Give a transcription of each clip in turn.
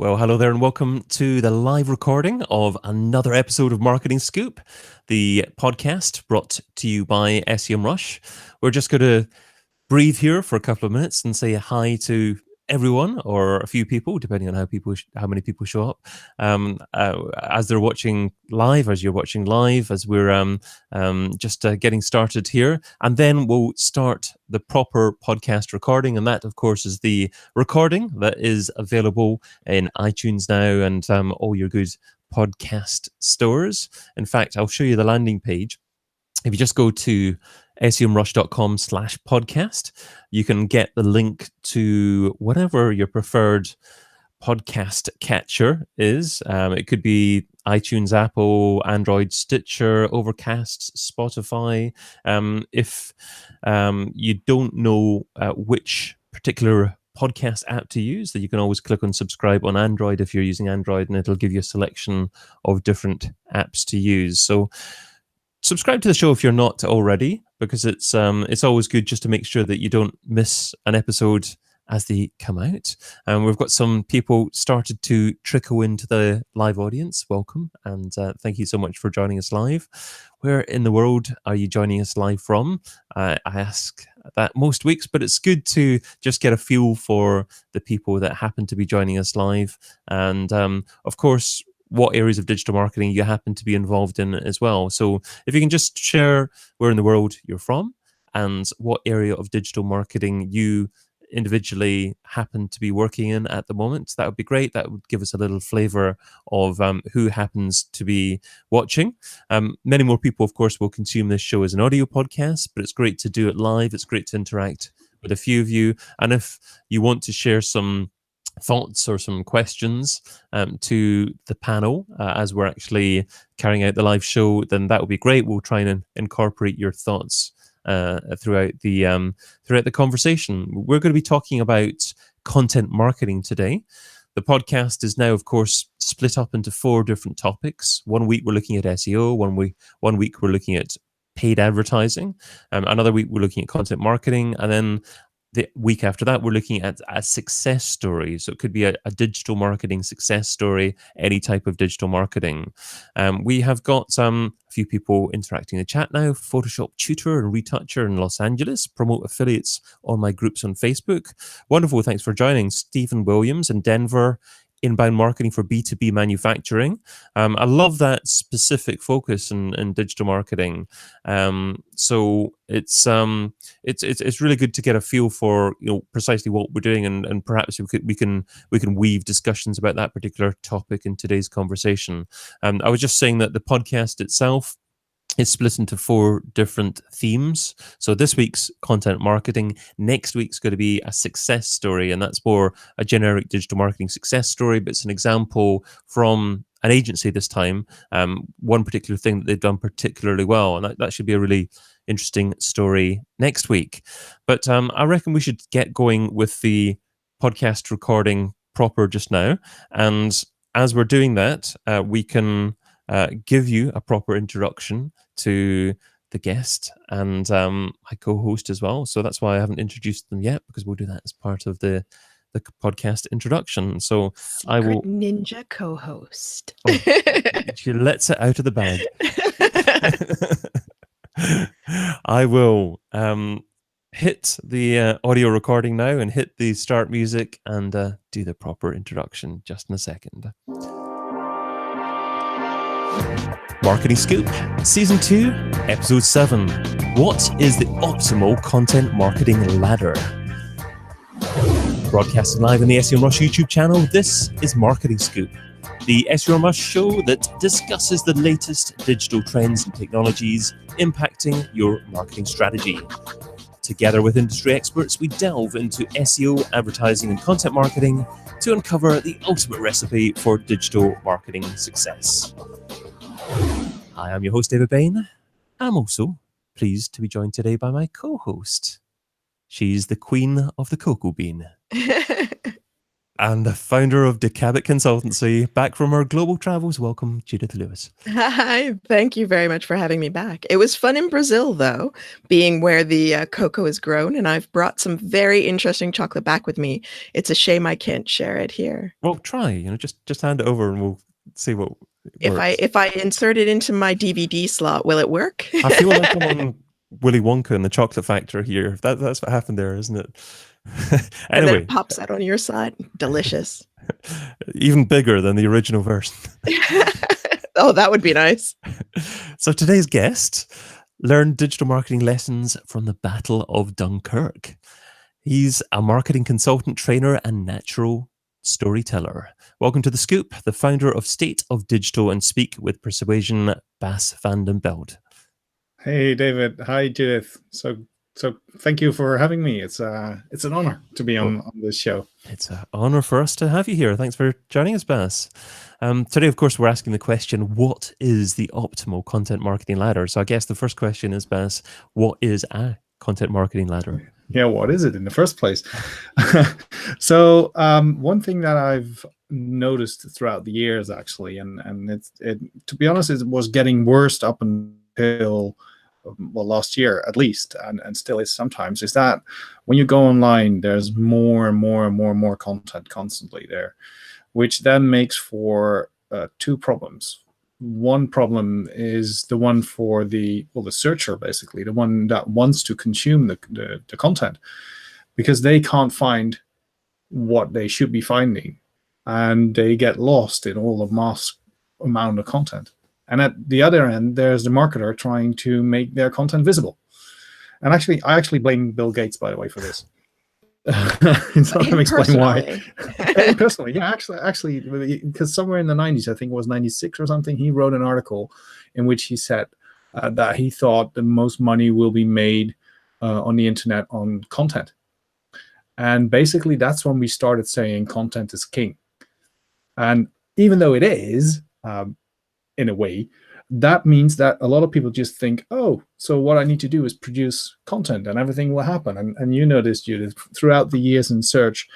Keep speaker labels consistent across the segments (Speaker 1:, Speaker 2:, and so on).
Speaker 1: Well, hello there and welcome to the live recording of another episode of Marketing Scoop, the podcast brought to you by Semrush. We're just going to breathe here for a couple of minutes and say hi to everyone or a few people, depending on how many people show up, as they're watching live, as you're watching live, as we're just getting started here. And then we'll start the proper podcast recording. And that, of course, is the recording that is available in iTunes now and all your good podcast stores. In fact, I'll show you the landing page. If you just go to semrush.com/podcast, you can get the link to whatever your preferred podcast catcher is. It could be iTunes, Apple, Android, Stitcher, Overcast, Spotify. If you don't know which particular podcast app to use, that you can always click on subscribe on Android if you're using Android, and it'll give you a selection of different apps to use. So subscribe to the show if you're not already, because it's always good just to make sure that you don't miss an episode as they come out. And we've got some people started to trickle into the live audience. Welcome, and thank you so much for joining us live. Where in the world are you joining us live from? I ask that most weeks, but it's good to just get a feel for the people that happen to be joining us live. And of course, what areas of digital marketing you happen to be involved in as well. So if you can just share where in the world you're from and what area of digital marketing you individually happen to be working in at the moment, that would be great. That would give us a little flavor of who happens to be watching. Many more people, of course, will consume this show as an audio podcast, but it's great to do it live. It's great to interact with a few of you. And if you want to share some thoughts or some questions to the panel as we're actually carrying out the live show, then that would be great. We'll try and incorporate your thoughts throughout the conversation. We're going to be talking about content marketing today. The podcast is now, of course, split up into 4 different topics. One week we're looking at SEO. One week we're looking at paid advertising. Another week we're looking at content marketing, and then the week after that, we're looking at a success story. So it could be a digital marketing success story, any type of digital marketing. We have got a few people interacting in the chat now. Photoshop tutor and retoucher in Los Angeles. Promote affiliates on my groups on Facebook. Wonderful. Thanks for joining. Stephen Williams in Denver. Inbound marketing for B2B manufacturing. I love that specific focus in digital marketing. So it's really good to get a feel for precisely what we're doing, and perhaps we can weave discussions about that particular topic in today's conversation. I was just saying that the podcast itself is split into 4 different themes. So this week's content marketing, next week's going to be a success story, and that's more a generic digital marketing success story, but it's an example from an agency this time, one particular thing that they've done particularly well, and that should be a really interesting story next week. But I reckon we should get going with the podcast recording proper just now, and as we're doing that, we can give you a proper introduction to the guest and my co-host as well. So that's why I haven't introduced them yet, because we'll do that as part of the podcast introduction. So
Speaker 2: Secret
Speaker 1: I will
Speaker 2: ninja co-host.
Speaker 1: She lets it out of the bag. I will hit the audio recording now and hit the start music and do the proper introduction just in a second. Marketing Scoop, Season 2, Episode 7. What is the optimal content marketing ladder? Broadcasting live on the Semrush YouTube channel, this is Marketing Scoop, the Semrush show that discusses the latest digital trends and technologies impacting your marketing strategy. Together with industry experts, we delve into SEO, advertising, and content marketing to uncover the ultimate recipe for digital marketing success. Hi, I'm your host, David Bain. I'm also pleased to be joined today by my co-host. She's the queen of the cocoa bean. And the founder of Decabit Consultancy, back from our global travels. Welcome, Judith Lewis.
Speaker 2: Hi, thank you very much for having me back. It was fun in Brazil, though, being where the cocoa is grown, and I've brought some very interesting chocolate back with me. It's a shame I can't share it here.
Speaker 1: Well, try, just hand it over and we'll see what works.
Speaker 2: If I insert it into my DVD slot, will it work?
Speaker 1: I feel like I'm on Willy Wonka and the Chocolate Factory here. That's what happened there, isn't it?
Speaker 2: And then
Speaker 1: Anyway,
Speaker 2: it pops out on your side. Delicious.
Speaker 1: even bigger than the original version.
Speaker 2: Oh, that would be nice.
Speaker 1: So today's guest learned digital marketing lessons from the Battle of Dunkirk. He's a marketing consultant, trainer, and natural storyteller. Welcome to The Scoop, the founder of State of Digital and Speak with Persuasion, Bas van den Beld.
Speaker 3: Hey, David. Hi, Judith. So thank you for having me. It's an honor to be on this show.
Speaker 1: It's an honor for us to have you here. Thanks for joining us, Bas. Today, of course, we're asking the question, what is the optimal content marketing ladder? So I guess the first question is, Bas, what is a content marketing ladder?
Speaker 3: Yeah, what is it in the first place? So one thing that I've noticed throughout the years, actually, and it to be honest, it was getting worse up until last year at least, and still is sometimes, is that when you go online, there's more and more content constantly there, which then makes for two problems. One problem is the one for the searcher, basically, the one that wants to consume the content, because they can't find what they should be finding, and they get lost in all the mass amount of content. And at the other end, there's the marketer trying to make their content visible. And I actually blame Bill Gates, by the way, for this. So let me explain why. Personally, yeah, actually, because somewhere in the 90s, I think it was 96 or something, he wrote an article in which he said that he thought the most money will be made on the internet on content. And basically, that's when we started saying content is king. And even though it is, in a way, that means that a lot of people just think, oh, so what I need to do is produce content and everything will happen. And you know this, Judith, throughout the years in search,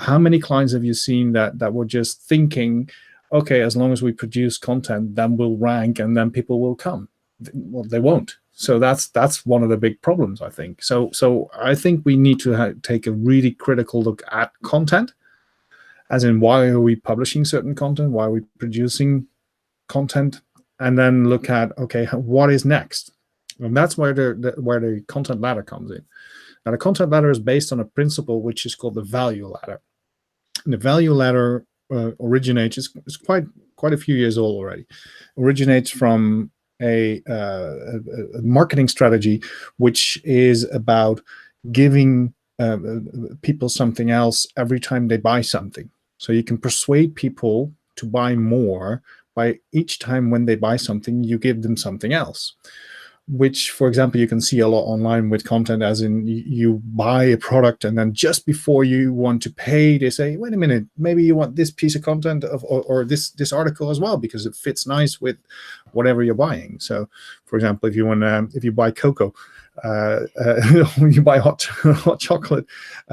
Speaker 3: how many clients have you seen that were just thinking, okay, as long as we produce content, then we'll rank and then people will come? Well, they won't. So that's one of the big problems, I think. So I think we need to take a really critical look at content, as in, why are we publishing certain content? Why are we producing content? And then look at, okay, what is next? And that's where the content ladder comes in. Now, the content ladder is based on a principle which is called the value ladder. And the value ladder originates, is quite a few years old already, originates from a marketing strategy which is about giving people something else every time they buy something. So you can persuade people to buy more by each time when they buy something, you give them something else, which, for example, you can see a lot online with content, as in you buy a product and then just before you want to pay, they say, wait a minute, maybe you want this piece of content or this article as well, because it fits nice with whatever you're buying. So, for example, if you buy cocoa, you buy hot chocolate,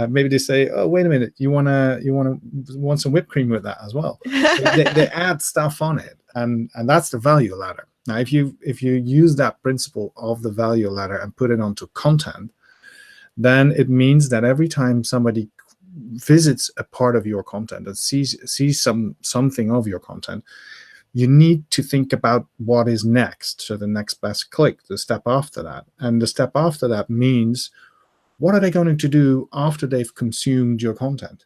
Speaker 3: maybe they say, oh, wait a minute, you want some whipped cream with that as well. they add stuff on it, and that's the value ladder. Now, if you use that principle of the value ladder and put it onto content, then it means that every time somebody visits a part of your content and sees something of your content, you need to think about what is next. So the next best click, the step after that. And the step after that means, what are they going to do after they've consumed your content?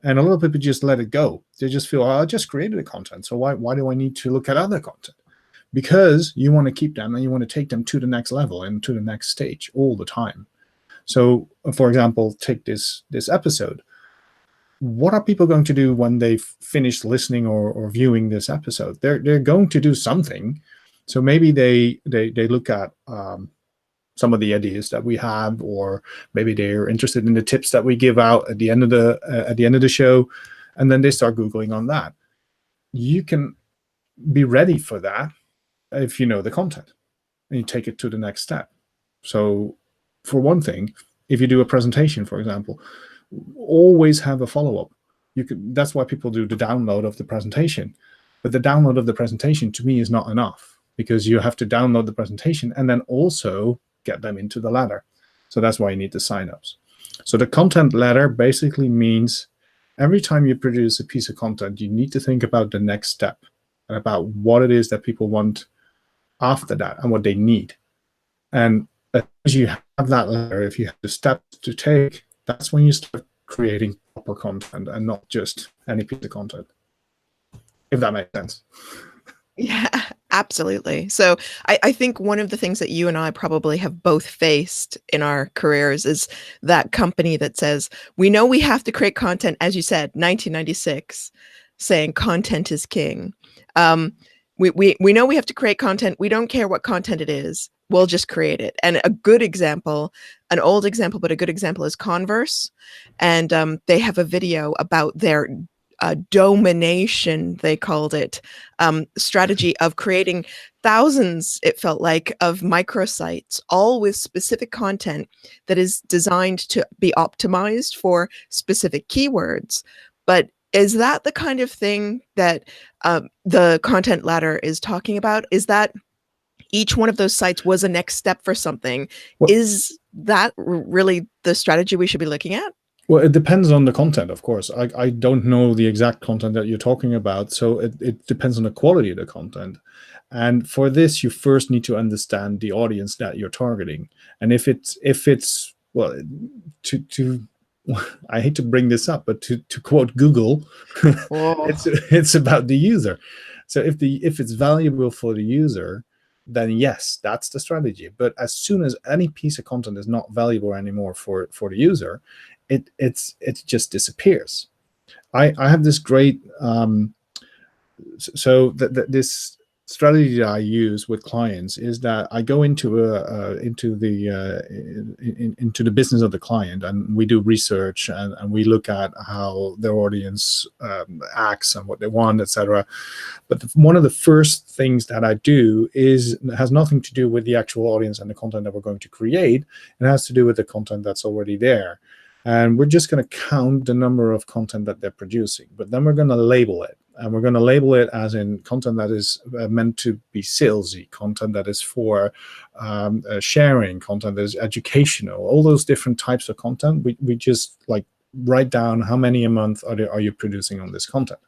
Speaker 3: And a lot of people just let it go. They just feel, oh, I just created the content, so why do I need to look at other content? Because you want to keep them and you want to take them to the next level and to the next stage all the time. So, for example, take this episode. What are people going to do when they've finished listening or viewing this episode? They're going to do something. So maybe they look at some of the ideas that we have, or maybe they're interested in the tips that we give out at the end of the show, and then they start Googling on that. You can be ready for that if you know the content and you take it to the next step. So, for one thing, if you do a presentation, for example, always have a follow-up. That's why people do the download of the presentation. But the download of the presentation to me is not enough, because you have to download the presentation and then also get them into the ladder. So that's why you need the signups. So the content ladder basically means every time you produce a piece of content, you need to think about the next step and about what it is that people want after that and what they need. And as you have that ladder, if you have the steps to take, that's when you start creating proper content and not just any piece of content, if that makes sense.
Speaker 2: Yeah, absolutely. So I think one of the things that you and I probably have both faced in our careers is that company that says, we know we have to create content, as you said, 1996, saying content is king. We know we have to create content. We don't care what content it is. We'll just create it. And a good example, an old example, but a good example is Converse. And they have a video about their domination, they called it, strategy of creating thousands, it felt like, of microsites, all with specific content that is designed to be optimized for specific keywords. But is that the kind of thing that the content ladder is talking about? Is that each one of those sites was a next step for something?
Speaker 3: Well,
Speaker 2: is that really the strategy we should be looking at?
Speaker 3: Well, it depends on the content, of course. I don't know the exact content that you're talking about, so it depends on the quality of the content. And for this, you first need to understand the audience that you're targeting. And if it's well, I hate to bring this up, but to quote Google, it's about the user. So if it's valuable for the user, then yes, that's the strategy. But as soon as any piece of content is not valuable anymore for the user, it just disappears. I have this great this strategy that I use with clients is that I go into the business of the client, and we do research, and we look at how their audience acts and what they want, etc. But one of the first things that I do has nothing to do with the actual audience and the content that we're going to create. It has to do with the content that's already there. And we're just going to count the number of content that they're producing. But then we're going to label it. And we're going to label it as in content that is meant to be salesy, content that is for sharing, content that is educational, all those different types of content. We just like write down how many a month are you producing on this content.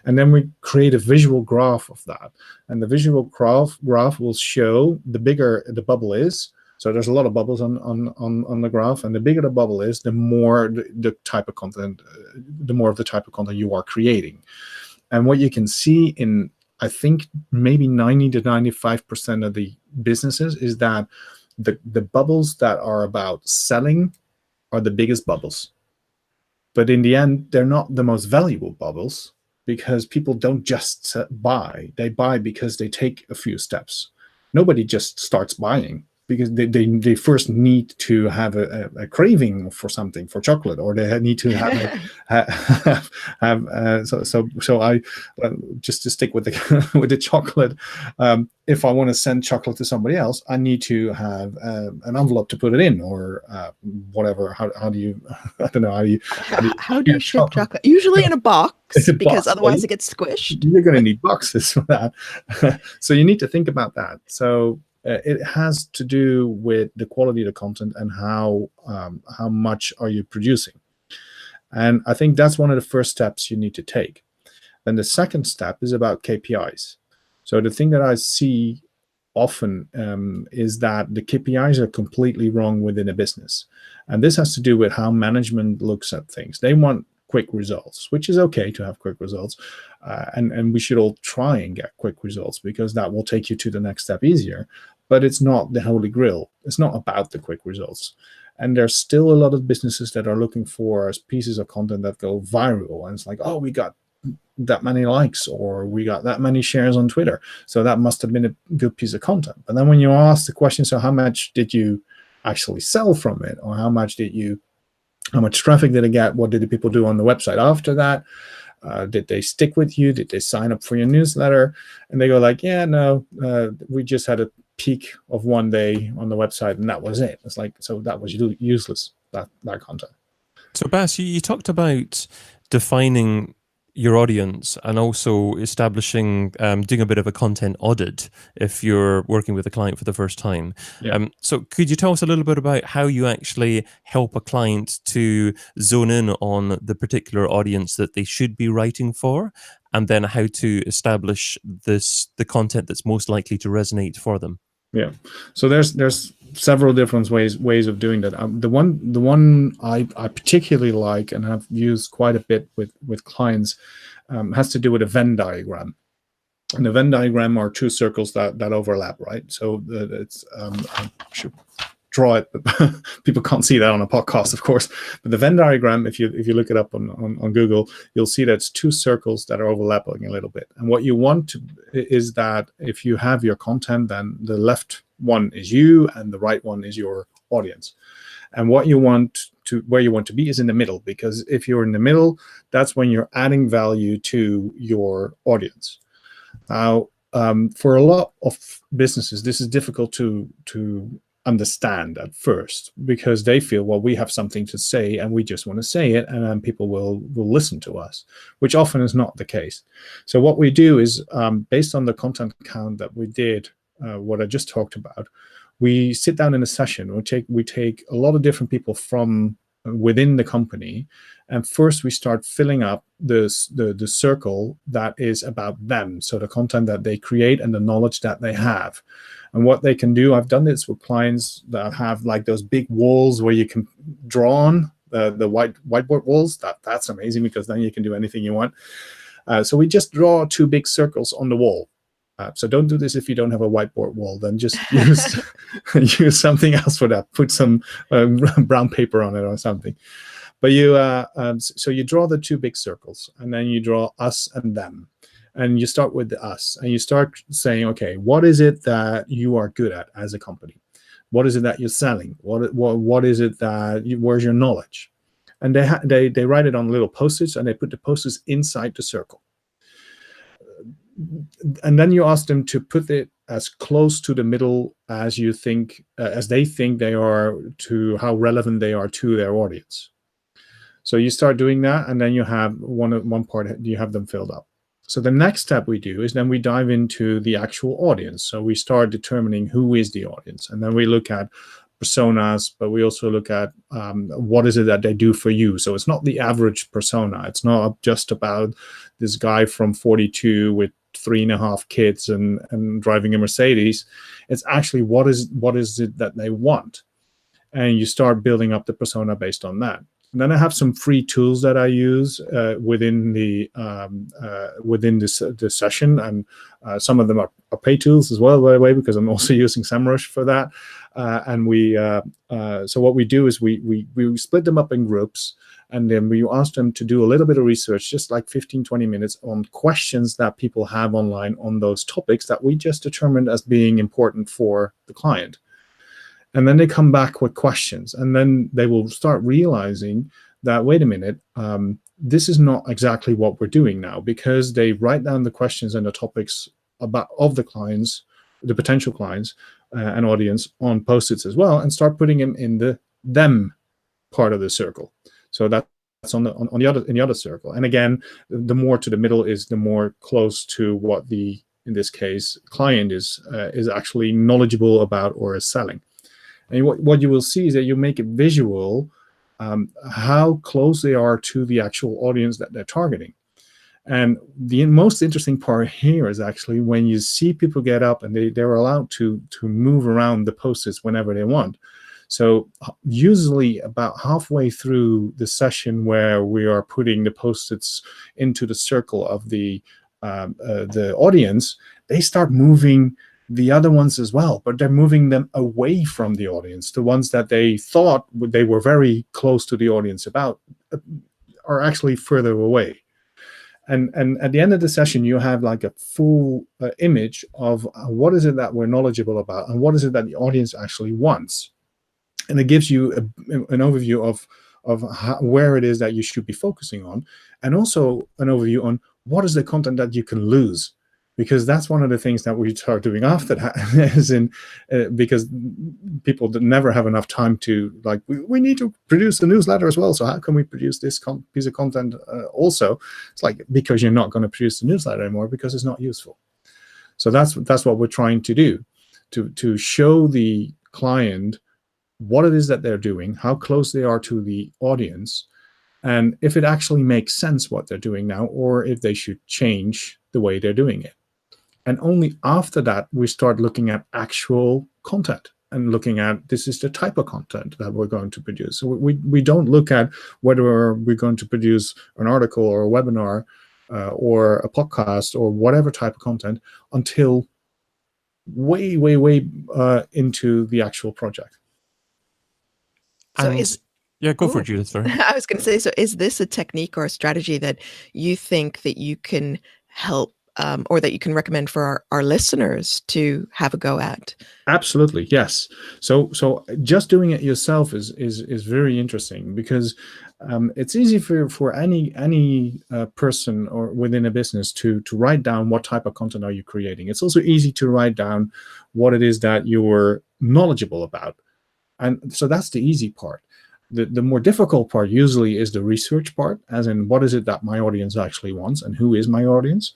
Speaker 3: And then we create a visual graph of that. And the visual graph will show the bigger the bubble is. So there's a lot of bubbles on the graph, and the bigger the bubble is, the more the type of content, the more of the type of content you are creating. And what you can see in, I think, maybe 90 to 95% of the businesses is that the bubbles that are about selling are the biggest bubbles. But in the end, they're not the most valuable bubbles, because people don't just buy. They buy because they take a few steps. Nobody just starts buying, because they first need to have a craving for something, for chocolate, or they need to have so I just to stick with the with the chocolate. If I want to send chocolate to somebody else, I need to have an envelope to put it in, or whatever. How do you? I don't know.
Speaker 2: How do you ship chocolate? Usually in a box, because otherwise it gets squished.
Speaker 3: You're going to need boxes for that. So you need to think about that. So it has to do with the quality of the content and how much are you producing. And I think that's one of the first steps you need to take. Then the second step is about KPIs. So the thing that I see often is that the KPIs are completely wrong within a business. And this has to do with how management looks at things. They want quick results, which is okay to have quick results. And we should all try and get quick results, because that will take you to the next step easier. But it's not the holy grail. It's not about the quick results. And there's still a lot of businesses that are looking for pieces of content that go viral. And it's like, oh, we got that many likes, or we got that many shares on Twitter, so that must have been a good piece of content. But then when you ask the question, so how much did you actually sell from it, or how much traffic did it get? What did the people do on the website after that? Did they stick with you? Did they sign up for your newsletter? And they go like, yeah, no, we just had a peak of one day on the website, and that was it. It's like, so that was useless, that content.
Speaker 1: So Bas, you talked about defining your audience and also establishing, doing a bit of a content audit if you're working with a client for the first time.
Speaker 3: Yeah.
Speaker 1: So could you tell us a little bit about how you actually help a client to zone in on the particular audience that they should be writing for, and then how to establish the content that's most likely to resonate for them?
Speaker 3: Yeah. So there's several different ways of doing that. The one I particularly like and have used quite a bit with clients has to do with a Venn diagram. And the Venn diagram are two circles that overlap, right? So it's I should draw it, but people can't see that on a podcast, of course. But the Venn diagram, if you look it up on Google, you'll see that it's two circles that are overlapping a little bit. And what you want is that if you have your content, then the left one is you and the right one is your audience. And where you want to be is in the middle, because if you're in the middle, that's when you're adding value to your audience. Now, for a lot of businesses, this is difficult to understand at first, because they feel, well, we have something to say and we just want to say it, and then people will listen to us, which often is not the case. So what we do is, based on the content count that we did, what I just talked about, we sit down in a session. We take a lot of different people from within the company, and first we start filling up the circle that is about them, so the content that they create and the knowledge that they have. And what they can do, I've done this with clients that have like those big walls where you can draw on the whiteboard walls. That's amazing, because then you can do anything you want. So we just draw two big circles on the wall. So don't do this if you don't have a whiteboard wall. Then just use use something else for that. Put some brown paper on it or something. But so you draw the two big circles, and then you draw us and them. And you start with the us, and you start saying, okay, what is it that you are good at as a company? What is it that you're selling? What is it that where's your knowledge? And they write it on little post-its, and they put the post-its inside the circle. And then you ask them to put it as close to the middle as you think, as they think they are, to how relevant they are to their audience. So you start doing that, and then you have one part, you have them filled up. So the next step we do is then we dive into the actual audience. So we start determining who is the audience, and then we look at personas, but we also look at what is it that they do for you. So it's not the average persona. It's not just about this guy from 42 with 3.5 kids and driving a Mercedes. It's actually what is it that they want, and you start building up the persona based on that. And then I have some free tools that I use within this session, and some of them are paid tools as well, by the way, because I'm also using Semrush for that. So what we do is we split them up in groups, and then we ask them to do a little bit of research, just like 15-20 minutes, on questions that people have online on those topics that we just determined as being important for the client. And then they come back with questions, and then they will start realizing that, wait a minute, this is not exactly what we're doing now, because they write down the questions and the topics of the clients, the potential clients and audience, on post-its as well, and start putting them in the them part of the circle. So that's in the other circle. And again, the more to the middle is the more close to what in this case, client is actually knowledgeable about or is selling. And what you will see is that you make it visual, how close they are to the actual audience that they're targeting. And the most interesting part here is actually when you see people get up and they're allowed to move around the post-its whenever they want. So usually about halfway through the session, where we are putting the post-its into the circle of the audience, they start moving the other ones as well, but they're moving them away from the audience. The ones that they thought they were very close to the audience about are actually further away. And at the end of the session, you have like a full image of what is it that we're knowledgeable about, and what is it that the audience actually wants. And it gives you an overview of where it is that you should be focusing on, and also an overview on what is the content that you can lose. because that's one of the things that we start doing after that, as in because people never have enough time to, like, we need to produce a newsletter as well, so how can we produce this piece of content also? It's like, because you're not going to produce the newsletter anymore because it's not useful. So that's what we're trying to do, to show the client what it is that they're doing, how close they are to the audience, and if it actually makes sense what they're doing now, or if they should change the way they're doing it. And only after that, we start looking at actual content and looking at, this is the type of content that we're going to produce. So we don't look at whether we're going to produce an article or a webinar or a podcast or whatever type of content until way into the actual project.
Speaker 2: So
Speaker 1: And yeah, go for it, Judith. Sorry.
Speaker 2: I was going to say, so is this a technique or a strategy that you think that you can help or that you can recommend for our listeners to have a go at?
Speaker 3: Absolutely, yes. So just doing it yourself is very interesting, because it's easy for any person or within a business to write down what type of content are you creating. It's also easy to write down what it is that you're knowledgeable about. And so that's the easy part. The more difficult part usually is the research part, as in, what is it that my audience actually wants and who is my audience?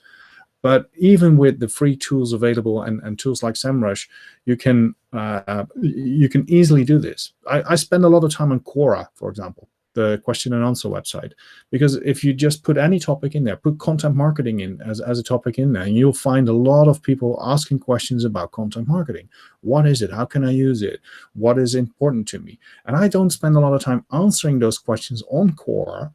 Speaker 3: But even with the free tools available and tools like Semrush, you can easily do this. I spend a lot of time on Quora, for example, the question and answer website, because if you just put any topic in there, put content marketing in as a topic in there, and you'll find a lot of people asking questions about content marketing. What is it? How can I use it? What is important to me? And I don't spend a lot of time answering those questions on Quora,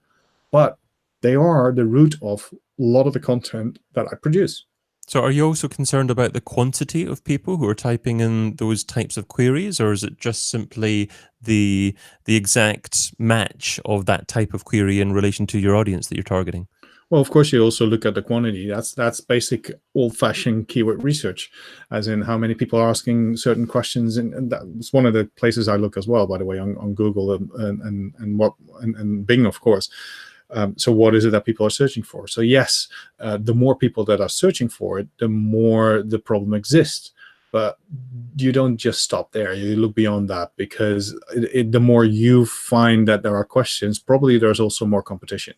Speaker 3: but they are the root of a lot of the content that I produce.
Speaker 1: So are you also concerned about the quantity of people who are typing in those types of queries, or is it just simply the exact match of that type of query in relation to your audience that you're targeting?
Speaker 3: Well, of course, you also look at the quantity. That's basic old-fashioned keyword research, as in how many people are asking certain questions, and that's one of the places I look as well, by the way, on Google and Bing, of course. So what is it that people are searching for? So yes, the more people that are searching for it, the more the problem exists. But you don't just stop there. You look beyond that, because the more you find that there are questions, probably there's also more competition.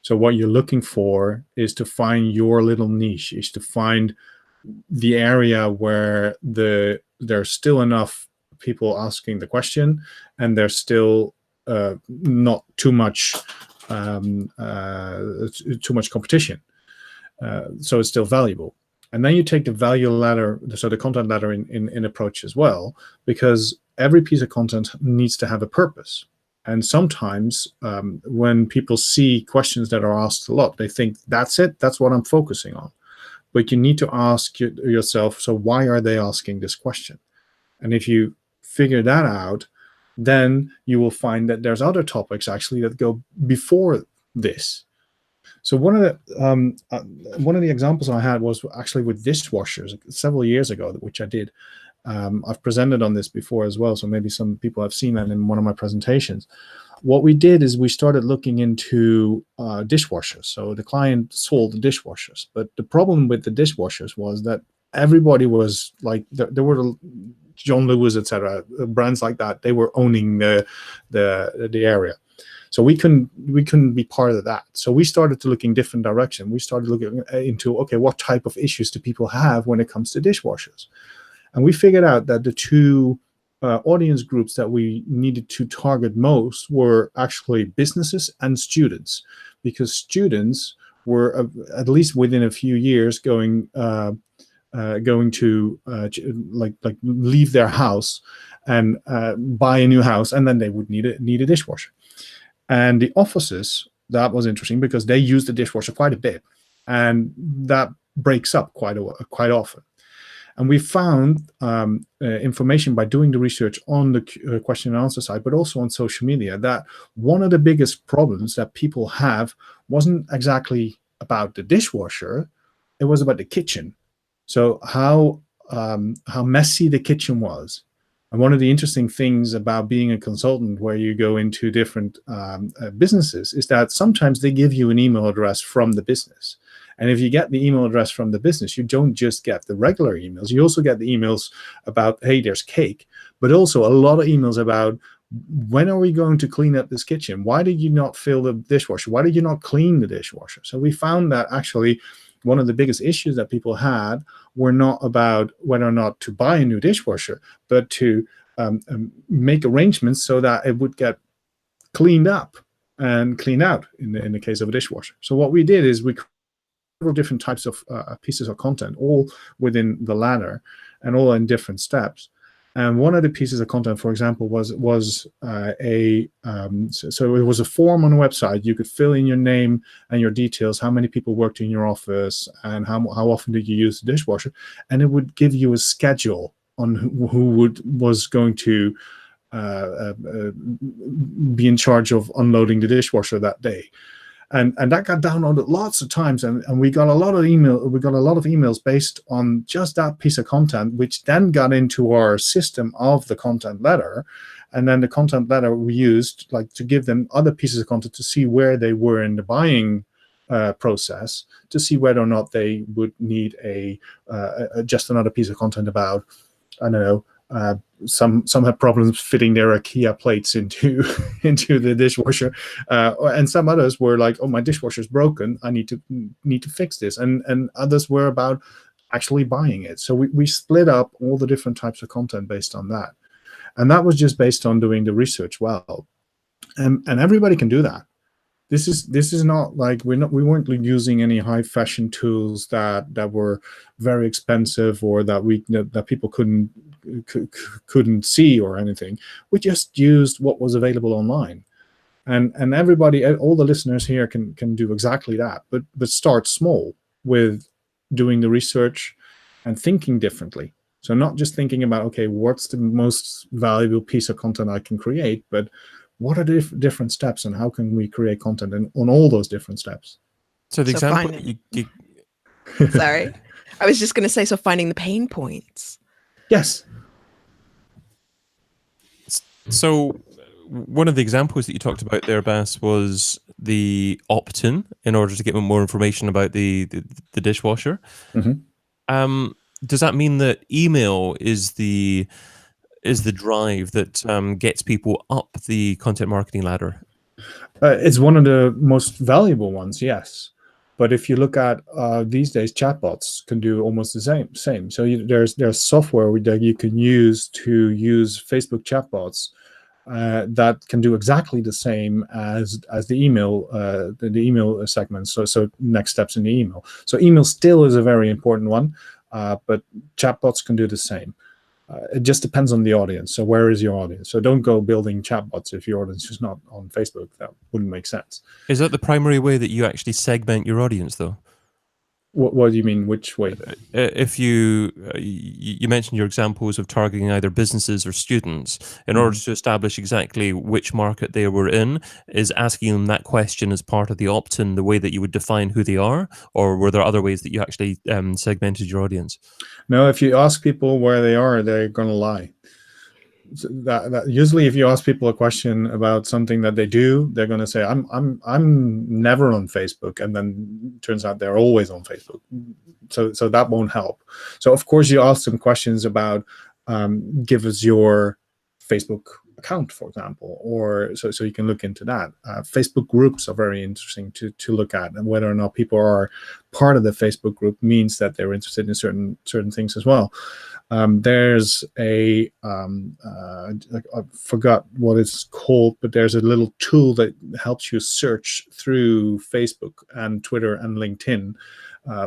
Speaker 3: So what you're looking for is to find your little niche, is to find the area where there's still enough people asking the question, and there's still not too much competition, so it's still valuable. And then you take the value ladder, so the content ladder in approach as well, because every piece of content needs to have a purpose. And sometimes when people see questions that are asked a lot, they think, that's it, that's what I'm focusing on. But you need to ask yourself, so why are they asking this question? And if you figure that out, then you will find that there's other topics actually that go before this. So one of the examples I had was actually with dishwashers several years ago, which I did. I've presented on this before as well, so maybe some people have seen that in one of my presentations. What we did is we started looking into dishwashers. So the client sold dishwashers, but the problem with the dishwashers was that everybody was like, there were John Lewis, etc., brands like that. They were owning the area, so we couldn't be part of that. So we started to look in different direction. We started looking into, okay, what type of issues do people have when it comes to dishwashers? And we figured out that the two audience groups that we needed to target most were actually businesses and students, because students were at least within a few years going to leave their house and buy a new house, and then they would need a dishwasher. And the offices, that was interesting because they use the dishwasher quite a bit, and that breaks up quite often. And we found information by doing the research on the question and answer side, but also on social media, that one of the biggest problems that people have wasn't exactly about the dishwasher, it was about the kitchen. So how messy the kitchen was. And one of the interesting things about being a consultant where you go into different businesses is that sometimes they give you an email address from the business. And if you get the email address from the business, you don't just get the regular emails. You also get the emails about, hey, there's cake, but also a lot of emails about, when are we going to clean up this kitchen? Why did you not fill the dishwasher? Why did you not clean the dishwasher? So we found that actually one of the biggest issues that people had were not about whether or not to buy a new dishwasher, but to make arrangements so that it would get cleaned up and cleaned out in the case of a dishwasher. So what we did is we created several different types of pieces of content, all within the ladder and all in different steps. And one of the pieces of content, for example, was so it was a form on a website. You could fill in your name and your details, how many people worked in your office, and how often did you use the dishwasher, and it would give you a schedule on who was going to be in charge of unloading the dishwasher that day. And that got downloaded lots of times, and we got a lot of emails based on just that piece of content, which then got into our system of the content letter. And then the content letter we used like to give them other pieces of content to see where they were in the buying process, to see whether or not they would need just another piece of content about, I don't know, some have problems fitting their IKEA plates into the dishwasher, and some others were like, oh, my dishwasher's broken, I need to fix this, and others were about actually buying it. So we split up all the different types of content based on that, and that was just based on doing the research well, and everybody can do that. This is not like we weren't using any high fashion tools that were very expensive or that people couldn't see or anything. We just used what was available online, and everybody, all the listeners here can do exactly that. But start small with doing the research and thinking differently. So not just thinking about, okay, what's the most valuable piece of content I can create, but what are the different steps, and how can we create content on all those different steps?
Speaker 1: So the example
Speaker 2: Sorry, I was just going to say, so finding the pain points.
Speaker 3: Yes.
Speaker 1: So one of the examples that you talked about there, Bas, was the opt-in in order to get more information about the dishwasher.
Speaker 3: Mm-hmm.
Speaker 1: Does that mean that email is the drive that gets people up the content marketing ladder?
Speaker 3: It's one of the most valuable ones, yes. But if you look at these days, chatbots can do almost the same. So there's software that you can use to use Facebook chatbots that can do exactly the same as the email the email segments. So next steps in the email. So email still is a very important one, but chatbots can do the same. It just depends on the audience. So where is your audience? So don't go building chatbots if your audience is not on Facebook. That wouldn't make sense.
Speaker 1: Is that the primary way that you actually segment your audience, though?
Speaker 3: What do you mean? Which way?
Speaker 1: If you mentioned your examples of targeting either businesses or students, in order to establish exactly which market they were in, is asking them that question as part of the opt-in the way that you would define who they are, or were there other ways that you actually segmented your audience?
Speaker 3: No, if you ask people where they are, they're going to lie. So that usually, if you ask people a question about something that they do, they're going to say, I'm never on Facebook, and then turns out they're always on Facebook. So that won't help. So of course you ask them questions about, give us your Facebook account, for example, or so you can look into that. Facebook groups are very interesting to look at, and whether or not people are part of the Facebook group means that they're interested in certain things as well. There's I forgot what it's called, but there's a little tool that helps you search through Facebook and Twitter and LinkedIn,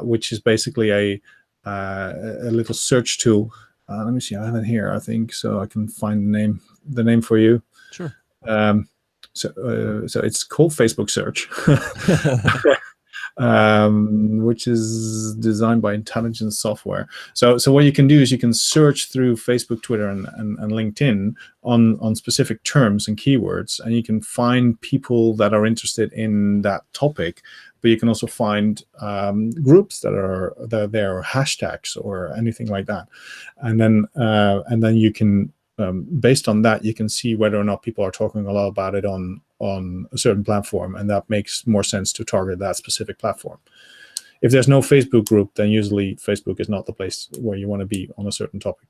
Speaker 3: which is basically a little search tool. Let me see, I have it here, I think, so I can find the name for you.
Speaker 1: Sure.
Speaker 3: So it's called Facebook Search. Which is designed by Intelligence Software. So what you can do is you can search through Facebook, Twitter, and LinkedIn on specific terms and keywords, and you can find people that are interested in that topic. But you can also find groups that are there, or hashtags or anything like that, and then you can, based on that, you can see whether or not people are talking a lot about it on a certain platform, and that makes more sense to target that specific platform. if there's no Facebook group, then usually Facebook is not the place where you want to be on a certain topic.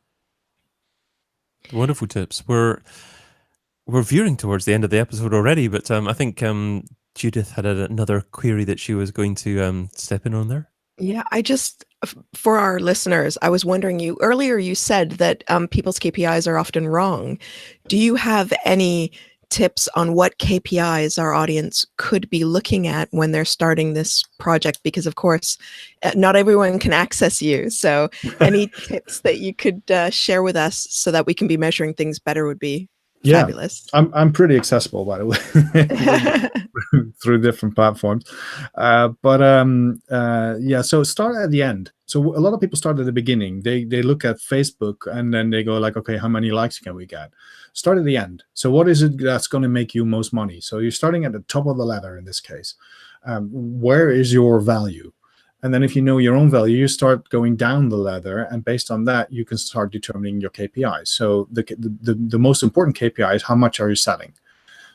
Speaker 1: Wonderful tips. We're veering towards the end of the episode already, but I think Judith had another query that she was going to step in on there.
Speaker 2: Yeah, for our listeners, I was wondering, earlier you said that people's KPIs are often wrong. Do you have any tips on what KPIs our audience could be looking at when they're starting this project? Because of course, not everyone can access you. So any tips that you could share with us so that we can be measuring things better would be fabulous.
Speaker 3: I'm pretty accessible, by the way, through different platforms. So start at the end. So a lot of people start at the beginning. They look at Facebook and then they go like, okay, how many likes can we get? Start at the end. So what is it that's going to make you most money? So you're starting at the top of the ladder in this case. Where is your value? And then if you know your own value, you start going down the ladder, and based on that, you can start determining your KPIs. So the most important KPI is how much are you selling.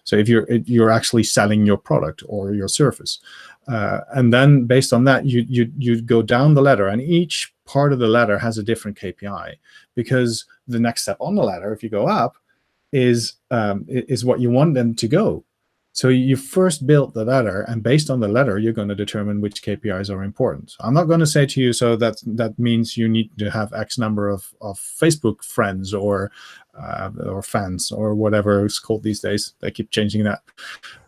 Speaker 3: So if you're actually selling your product or your service, and then based on that, you go down the ladder, and each part of the ladder has a different KPI, because the next step on the ladder, if you go up, is what you want them to go. So you first build the ladder, and based on the ladder, you're going to determine which KPIs are important. I'm not going to say to you, so that means you need to have X number of Facebook friends or fans or whatever it's called these days. They keep changing that,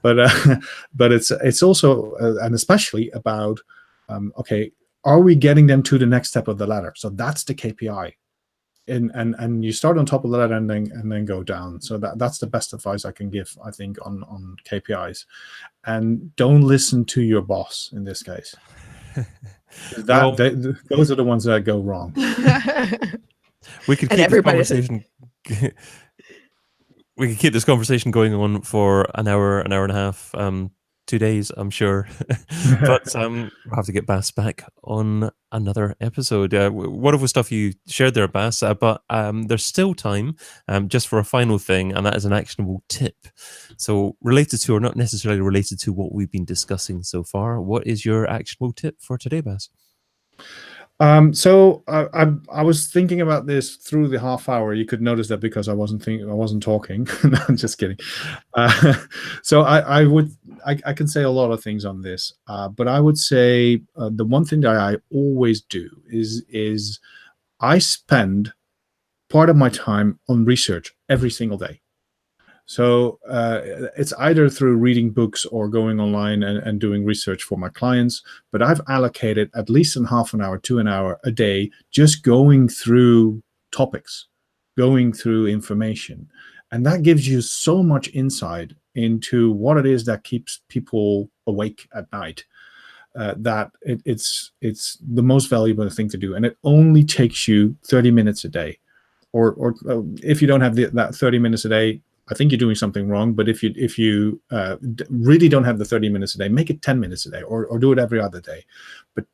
Speaker 3: but it's also and especially about okay, are we getting them to the next step of the ladder? So that's the KPI. And you start on top of the ladder and then go down. So that's the best advice I can give, I think, on KPIs. And don't listen to your boss in this case. Those are the ones that go wrong.
Speaker 1: We could keep this conversation. We could keep this conversation going on for an hour and a half. 2 days, I'm sure. But we'll have to get Bas back on another episode. Wonderful stuff you shared there, Bas. But there's still time just for a final thing, and that is an actionable tip. So related to, or not necessarily related to, what we've been discussing so far, what is your actionable tip for today, Bas?
Speaker 3: So I was thinking about this through the half hour. You could notice that because I wasn't talking. No, I'm just kidding. So I can say a lot of things on this, but I would say the one thing that I always do is I spend part of my time on research every single day. So it's either through reading books or going online and doing research for my clients. But I've allocated at least half an hour to an hour a day just going through topics, going through information. And that gives you so much insight into what it is that keeps people awake at night. That it's the most valuable thing to do. And it only takes you 30 minutes a day. Or if you don't have that 30 minutes a day, I think you're doing something wrong. But if you really don't have the 30 minutes a day, make it 10 minutes a day, or do it every other day. But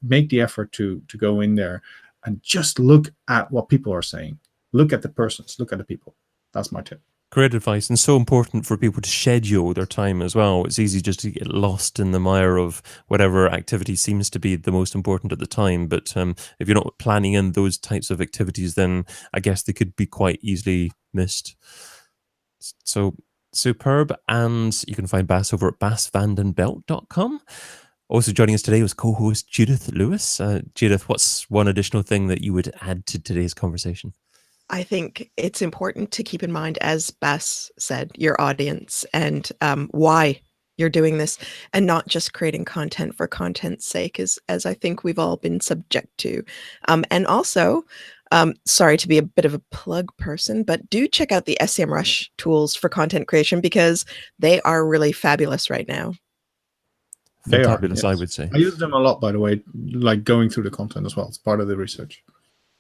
Speaker 3: make the effort to go in there and just look at what people are saying. Look at the persons. Look at the people. That's my tip.
Speaker 1: Great advice, and so important for people to schedule their time as well. It's easy just to get lost in the mire of whatever activity seems to be the most important at the time. But if you're not planning in those types of activities, then I guess they could be quite easily missed. So superb. And you can find Bas over at basvandenbelt.com. Also joining us today was co-host Judith Lewis. Judith, what's one additional thing that you would add to today's conversation?
Speaker 2: I think it's important to keep in mind, as Bas said, your audience and why you're doing this, and not just creating content for content's sake, as I think we've all been subject to. And also, sorry to be a bit of a plug person, but do check out the Semrush tools for content creation, because they are really fabulous right now.
Speaker 3: They
Speaker 1: Fabulous,
Speaker 3: are,
Speaker 1: yes.
Speaker 3: I
Speaker 1: would say.
Speaker 3: I use them a lot, by the way, like going through the content as well. It's part of the research.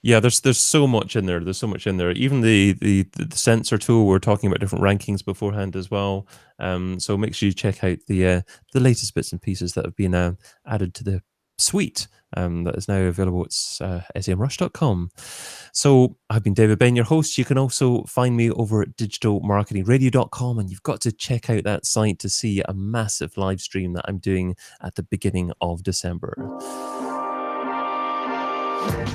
Speaker 1: Yeah, there's so much in there. There's so much in there. Even the sensor tool, we're talking about different rankings beforehand as well. So make sure you check out the latest bits and pieces that have been added to the suite that is now available at semrush.com. So I've been David Ben, your host. You can also find me over at digitalmarketingradio.com, and you've got to check out that site to see a massive live stream that I'm doing at the beginning of December.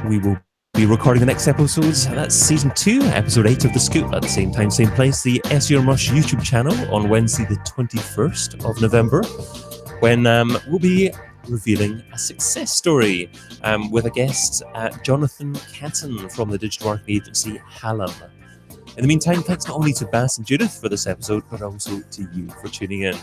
Speaker 1: We will be recording the next episodes. That's season 2, episode 8 of The Scoop, at the same time, same place, the SEO Rush YouTube channel, on Wednesday the 21st of November, when we'll be revealing a success story with a guest, Jonathan Catton from the digital marketing agency Hallam. In the meantime, thanks not only to Bass and Judith for this episode, but also to you for tuning in.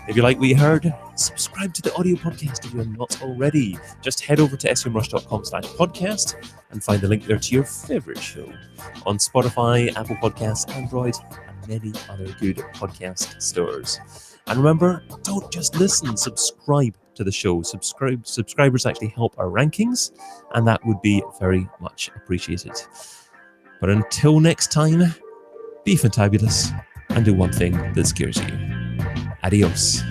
Speaker 1: If you like what you heard, subscribe to the audio podcast if you're not already. Just head over to semrush.com/podcast and find the link there to your favorite show on Spotify, Apple Podcasts, Android, and many other good podcast stores. And remember, don't just listen, subscribe to the show. Subscribers actually help our rankings, and that would be very much appreciated. But until next time, be fantabulous and do one thing that scares you. Adios.